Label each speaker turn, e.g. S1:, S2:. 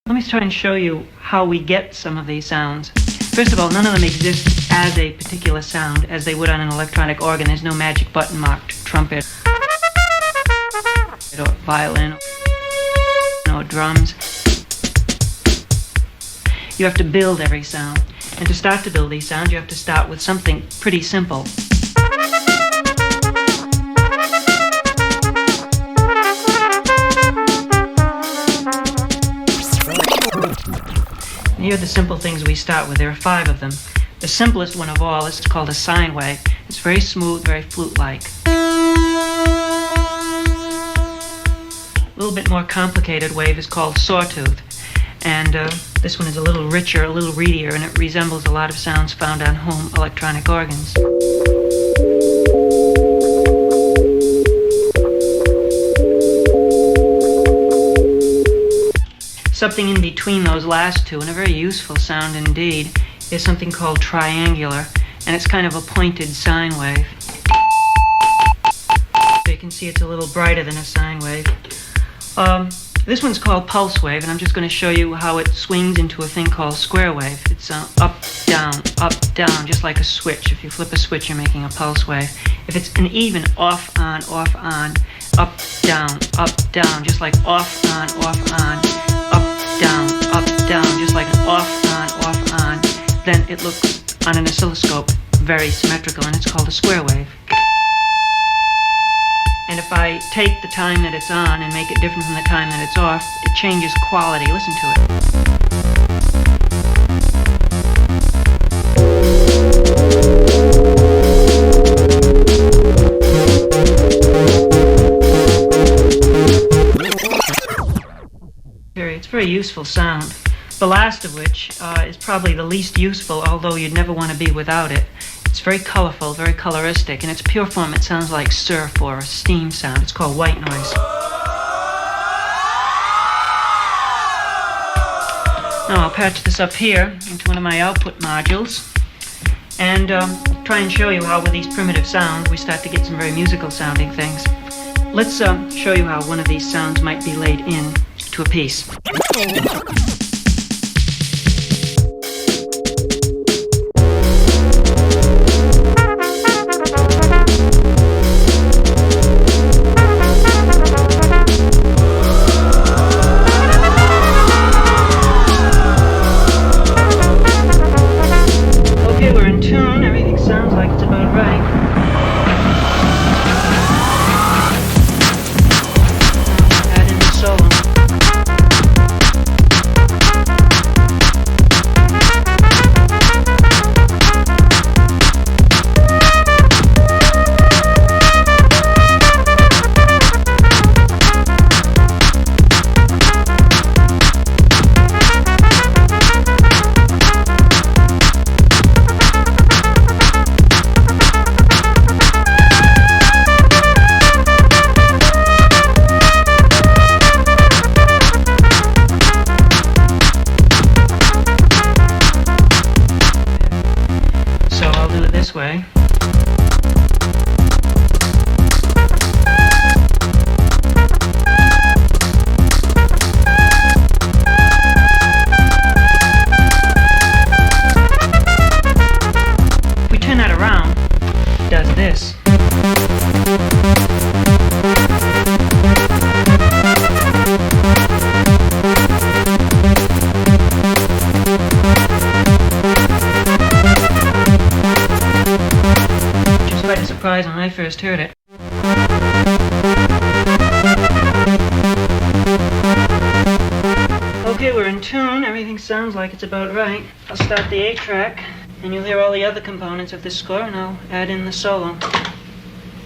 S1: Let me try and show you how we get some of these sounds. First of all, none of them exist as a particular sound, as they would on an electronic organ. There's no magic button marked trumpet or violin or drums. You have to build every sound. And to start to build these sounds, you have to start with something pretty simple. And here are the simple things we start with. There are 5 of them. The simplest one of all is called a sine wave. It's very smooth, very flute-like. A little bit more complicated wave is called sawtooth. And this one is a little richer, a little reedier, and it resembles a lot of sounds found on home electronic organs. Something in between those last two, and a very useful sound indeed, is something called triangular, and it's kind of a pointed sine wave. So you can see it's a little brighter than a sine wave. This one's called pulse wave, and I'm just going to show you how it swings into a thing called square wave. It's up, down, just like a switch. If you flip a switch, you're making a pulse wave. If it's an even off, on, up, down, just like off, on, up, down, just like an off, on, then it looks on an oscilloscope very symmetrical, and it's called a square wave. And if I take the time that it's on and make it different from the time that it's off, it changes quality. Listen to it. It's a very useful sound. The last of which is probably the least useful, although you'd never want to be without it. It's very colorful, very coloristic. In its pure form, it sounds like surf or a steam sound. It's called white noise. Now I'll patch this up here into one of my output modules and try and show you how with these primitive sounds we start to get some very musical sounding things. Let's show you how one of these sounds might be laid in to a piece. Way. If we turn that around, it does this. Quite a surprise when I first heard it. Okay, we're in tune. Everything sounds like it's about right. I'll start the A track, and you'll hear all the other components of this score, and I'll add in the solo.